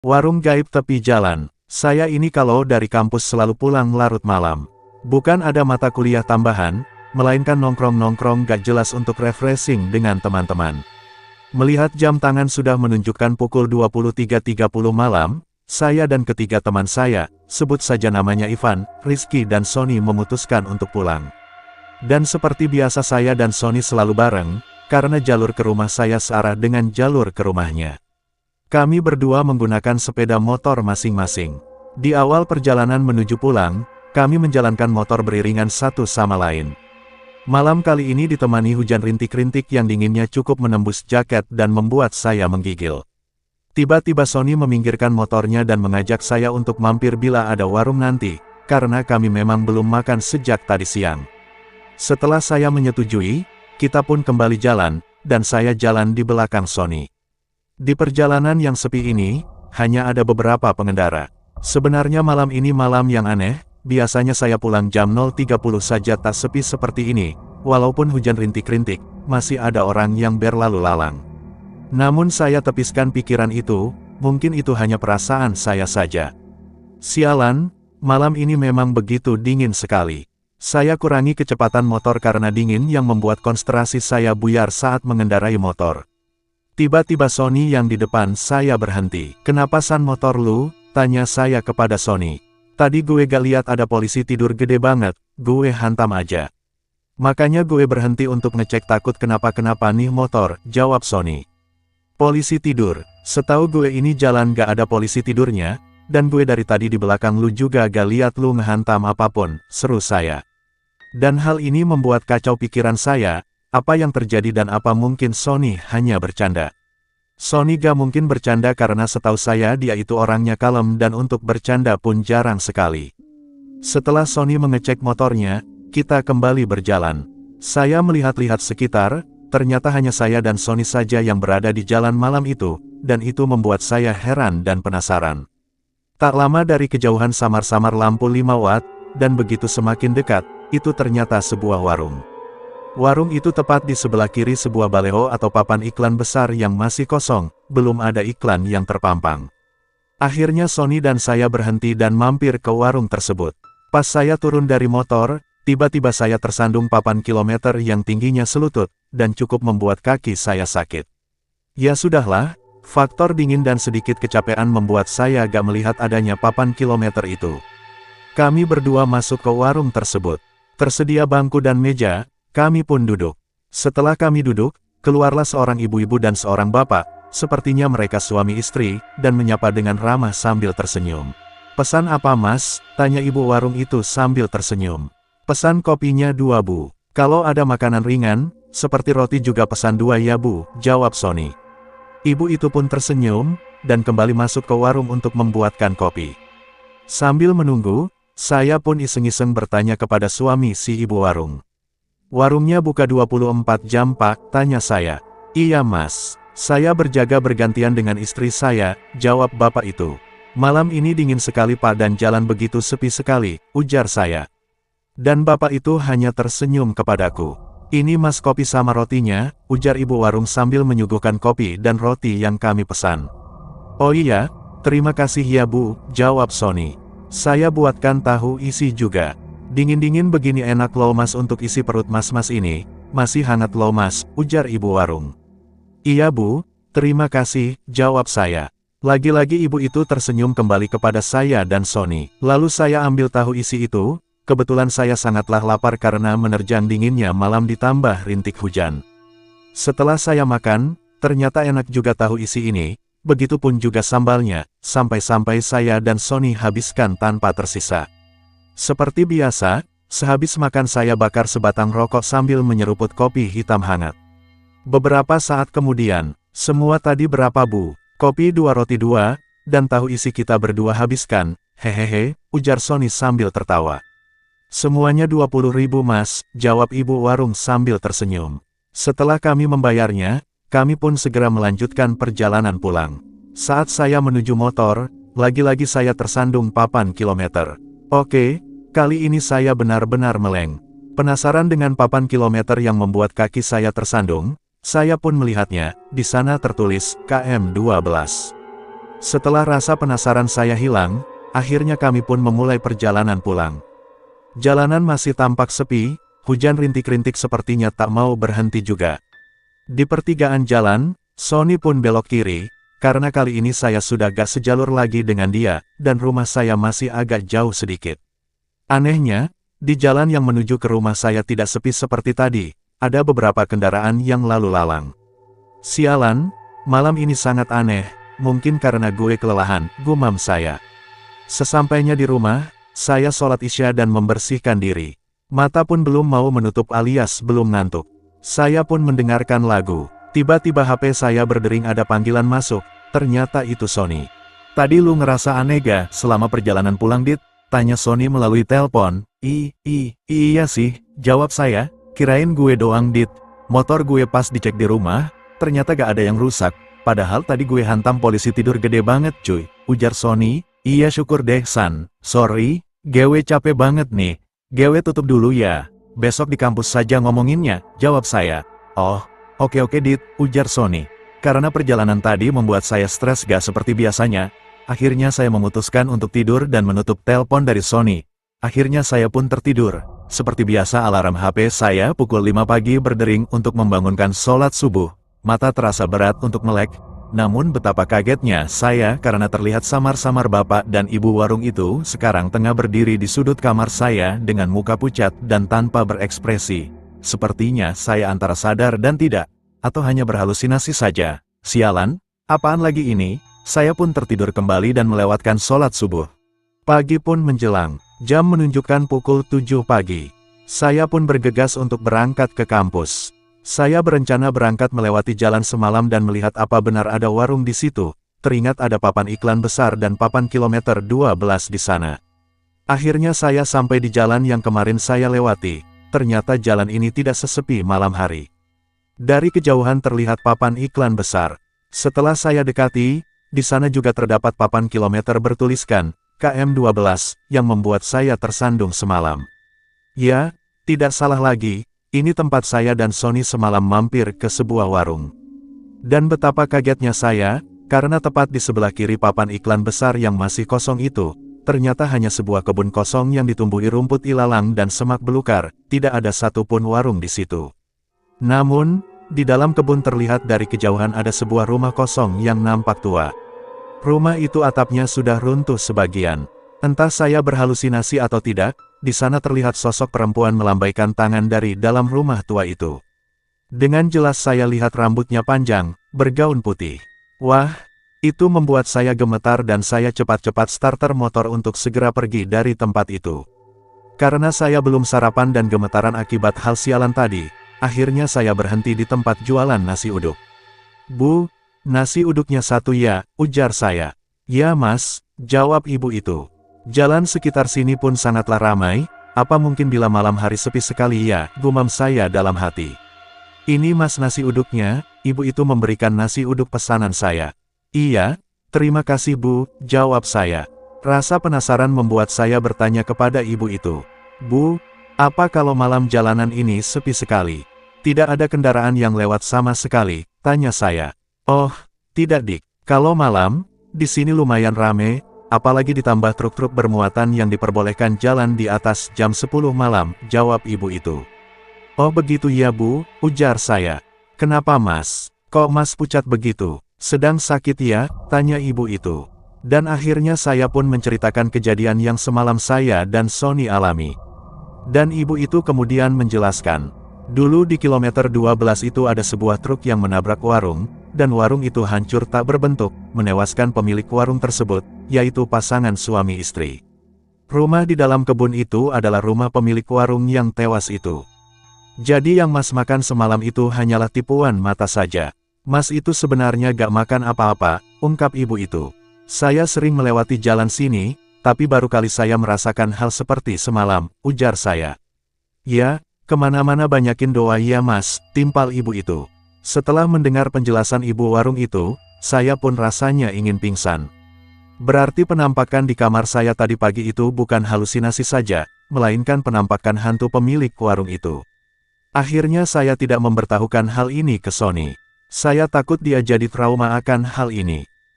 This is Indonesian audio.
Warung gaib tepi jalan. Saya ini kalau dari kampus selalu pulang larut malam. Bukan ada mata kuliah tambahan, melainkan nongkrong-nongkrong gak jelas untuk refreshing dengan teman-teman. Melihat jam tangan sudah menunjukkan pukul 23.30 malam, saya dan ketiga teman saya, sebut saja namanya Ivan, Rizky dan Sony memutuskan untuk pulang. Dan seperti biasa saya dan Sony selalu bareng, karena jalur ke rumah saya searah dengan jalur ke rumahnya. Kami berdua menggunakan sepeda motor masing-masing. Di awal perjalanan menuju pulang, kami menjalankan motor beriringan satu sama lain. Malam kali ini ditemani hujan rintik-rintik yang dinginnya cukup menembus jaket dan membuat saya menggigil. Tiba-tiba Sony meminggirkan motornya dan mengajak saya untuk mampir bila ada warung nanti, karena kami memang belum makan sejak tadi siang. Setelah saya menyetujui, kita pun kembali jalan, dan saya jalan di belakang Sony. Di perjalanan yang sepi ini, hanya ada beberapa pengendara. Sebenarnya malam ini malam yang aneh, biasanya saya pulang jam 0.30 saja tak sepi seperti ini, walaupun hujan rintik-rintik, masih ada orang yang berlalu lalang. Namun saya tepiskan pikiran itu, mungkin itu hanya perasaan saya saja. Sialan, malam ini memang begitu dingin sekali. Saya kurangi kecepatan motor karena dingin yang membuat konsentrasi saya buyar saat mengendarai motor. Tiba-tiba Sony yang di depan saya berhenti. "Kenapa san motor lu?" tanya saya kepada Sony. "Tadi gue gak lihat ada polisi tidur gede banget, gue hantam aja. Makanya gue berhenti untuk ngecek takut kenapa-kenapa nih motor," jawab Sony. "Polisi tidur? Setahu gue ini jalan gak ada polisi tidurnya, dan gue dari tadi di belakang lu juga gak lihat lu ngehantam apapun," seru saya. Dan hal ini membuat kacau pikiran saya. Apa yang terjadi dan apa mungkin Sony hanya bercanda? Sony gak mungkin bercanda karena setahu saya dia itu orangnya kalem dan untuk bercanda pun jarang sekali. Setelah Sony mengecek motornya, kita kembali berjalan. Saya melihat-lihat sekitar, ternyata hanya saya dan Sony saja yang berada di jalan malam itu, dan itu membuat saya heran dan penasaran. Tak lama dari kejauhan samar-samar lampu 5 watt, dan begitu semakin dekat, itu ternyata sebuah warung. Warung itu tepat di sebelah kiri sebuah baleho atau papan iklan besar yang masih kosong, belum ada iklan yang terpampang. Akhirnya Sony dan saya berhenti dan mampir ke warung tersebut. Pas saya turun dari motor, tiba-tiba saya tersandung papan kilometer yang tingginya selutut, dan cukup membuat kaki saya sakit. Ya sudahlah, faktor dingin dan sedikit kecapean membuat saya gak melihat adanya papan kilometer itu. Kami berdua masuk ke warung tersebut. Tersedia bangku dan meja. Kami pun duduk. Setelah kami duduk, keluarlah seorang ibu-ibu dan seorang bapak, sepertinya mereka suami istri, dan menyapa dengan ramah sambil tersenyum. "Pesan apa mas?" tanya ibu warung itu sambil tersenyum. "Pesan kopinya 2 bu. Kalau ada makanan ringan, seperti roti juga pesan 2 ya bu," jawab Sony. Ibu itu pun tersenyum, dan kembali masuk ke warung untuk membuatkan kopi. Sambil menunggu, saya pun iseng-iseng bertanya kepada suami si ibu warung. "Warungnya buka 24 jam pak?" tanya saya. "Iya mas. Saya berjaga bergantian dengan istri saya," jawab bapak itu. "Malam ini dingin sekali pak dan jalan begitu sepi sekali," ujar saya. Dan bapak itu hanya tersenyum kepadaku. "Ini mas kopi sama rotinya," ujar ibu warung sambil menyuguhkan kopi dan roti yang kami pesan. "Oh iya, terima kasih ya bu," jawab Sony. "Saya buatkan tahu isi juga. Dingin-dingin begini enak loh mas untuk isi perut mas-mas ini, masih hangat loh mas," ujar ibu warung. "Iya bu, terima kasih," jawab saya. Lagi-lagi ibu itu tersenyum kembali kepada saya dan Sony. Lalu saya ambil tahu isi itu, kebetulan saya sangatlah lapar karena menerjang dinginnya malam ditambah rintik hujan. Setelah saya makan, ternyata enak juga tahu isi ini, begitupun juga sambalnya, sampai-sampai saya dan Sony habiskan tanpa tersisa. Seperti biasa, sehabis makan saya bakar sebatang rokok sambil menyeruput kopi hitam hangat. Beberapa saat kemudian, "Semua tadi berapa bu?" "Kopi 2 roti 2, dan tahu isi kita berdua habiskan, hehehe," ujar Sony sambil tertawa. "Semuanya 20.000 mas," jawab ibu warung sambil tersenyum. Setelah kami membayarnya, kami pun segera melanjutkan perjalanan pulang. Saat saya menuju motor, lagi-lagi saya tersandung papan kilometer. Oke. Kali ini saya benar-benar meleng. Penasaran dengan papan kilometer yang membuat kaki saya tersandung, saya pun melihatnya, di sana tertulis KM 12. Setelah rasa penasaran saya hilang, akhirnya kami pun memulai perjalanan pulang. Jalanan masih tampak sepi, hujan rintik-rintik sepertinya tak mau berhenti juga. Di pertigaan jalan, Sony pun belok kiri, karena kali ini saya sudah gak sejalur lagi dengan dia, dan rumah saya masih agak jauh sedikit. Anehnya, di jalan yang menuju ke rumah saya tidak sepi seperti tadi, ada beberapa kendaraan yang lalu lalang. Sialan, malam ini sangat aneh, mungkin karena gue kelelahan, gumam saya. Sesampainya di rumah, saya sholat isya dan membersihkan diri. Mata pun belum mau menutup alias belum ngantuk. Saya pun mendengarkan lagu. Tiba-tiba HP saya berdering ada panggilan masuk, ternyata itu Sony. "Tadi lu ngerasa aneh gak selama perjalanan pulang, Dit?" tanya Sony melalui telepon. Iya sih," jawab saya, "kirain gue doang, Dit. Motor gue pas dicek di rumah, ternyata gak ada yang rusak. Padahal tadi gue hantam polisi tidur gede banget cuy," ujar Sony. "Iya syukur deh San, sorry, gue capek banget nih. Gue tutup dulu ya, besok di kampus saja ngomonginnya," jawab saya. "Oh, oke Dit," ujar Sony. Karena perjalanan tadi membuat saya stres gak seperti biasanya, akhirnya saya memutuskan untuk tidur dan menutup telepon dari Sony. Akhirnya saya pun tertidur. Seperti biasa alarm HP saya pukul 5 pagi berdering untuk membangunkan sholat subuh. Mata terasa berat untuk melek, namun betapa kagetnya saya karena terlihat samar-samar bapak dan ibu warung itu sekarang tengah berdiri di sudut kamar saya dengan muka pucat dan tanpa berekspresi. Sepertinya saya antara sadar dan tidak, atau hanya berhalusinasi saja. Sialan, apaan lagi ini? Saya pun tertidur kembali dan melewatkan sholat subuh. Pagi pun menjelang, jam menunjukkan pukul 7 pagi. Saya pun bergegas untuk berangkat ke kampus. Saya berencana berangkat melewati jalan semalam dan melihat apa benar ada warung di situ. Teringat ada papan iklan besar dan papan kilometer 12 di sana. Akhirnya saya sampai di jalan yang kemarin saya lewati. Ternyata jalan ini tidak sesepi malam hari. Dari kejauhan terlihat papan iklan besar. Setelah saya dekati, di sana juga terdapat papan kilometer bertuliskan KM12 yang membuat saya tersandung semalam. Ya, tidak salah lagi. Ini tempat saya dan Sony semalam mampir ke sebuah warung. Dan betapa kagetnya saya, karena tepat di sebelah kiri papan iklan besar yang masih kosong itu, ternyata hanya sebuah kebun kosong yang ditumbuhi rumput ilalang dan semak belukar, tidak ada satupun warung di situ. Namun, di dalam kebun terlihat dari kejauhan ada sebuah rumah kosong yang nampak tua. Rumah itu atapnya sudah runtuh sebagian. Entah saya berhalusinasi atau tidak, di sana terlihat sosok perempuan melambaikan tangan dari dalam rumah tua itu. Dengan jelas saya lihat rambutnya panjang, bergaun putih. Wah, itu membuat saya gemetar dan saya cepat-cepat starter motor untuk segera pergi dari tempat itu. Karena saya belum sarapan dan gemetaran akibat hal sialan tadi, akhirnya saya berhenti di tempat jualan nasi uduk. "Bu, nasi uduknya satu ya," ujar saya. "Ya Mas," jawab ibu itu. "Jalan sekitar sini pun sangatlah ramai, apa mungkin bila malam hari sepi sekali ya," gumam saya dalam hati. "Ini Mas nasi uduknya," ibu itu memberikan nasi uduk pesanan saya. "Iya, terima kasih Bu," jawab saya. Rasa penasaran membuat saya bertanya kepada ibu itu. "Bu, apa kalau malam jalanan ini sepi sekali? Tidak ada kendaraan yang lewat sama sekali?" tanya saya. "Oh, tidak Dik. Kalau malam, di sini lumayan rame, apalagi ditambah truk-truk bermuatan yang diperbolehkan jalan di atas jam 10 malam, jawab ibu itu. "Oh begitu ya Bu," ujar saya. "Kenapa Mas? Kok Mas pucat begitu? Sedang sakit ya?" tanya ibu itu. Dan akhirnya saya pun menceritakan kejadian yang semalam saya dan Sony alami. Dan ibu itu kemudian menjelaskan. Dulu di kilometer 12 itu ada sebuah truk yang menabrak warung, dan warung itu hancur tak berbentuk, menewaskan pemilik warung tersebut, yaitu pasangan suami istri. Rumah di dalam kebun itu adalah rumah pemilik warung yang tewas itu. Jadi yang Mas makan semalam itu hanyalah tipuan mata saja. Mas itu sebenarnya gak makan apa-apa, ungkap ibu itu. Saya sering melewati jalan sini, tapi baru kali saya merasakan hal seperti semalam, ujar saya. Ya, kemana-mana banyakin doa ya Mas, timpal ibu itu. Setelah mendengar penjelasan ibu warung itu, saya pun rasanya ingin pingsan. Berarti penampakan di kamar saya tadi pagi itu bukan halusinasi saja, melainkan penampakan hantu pemilik warung itu. Akhirnya saya tidak memberitahukan hal ini ke Sony. Saya takut dia jadi trauma akan hal ini.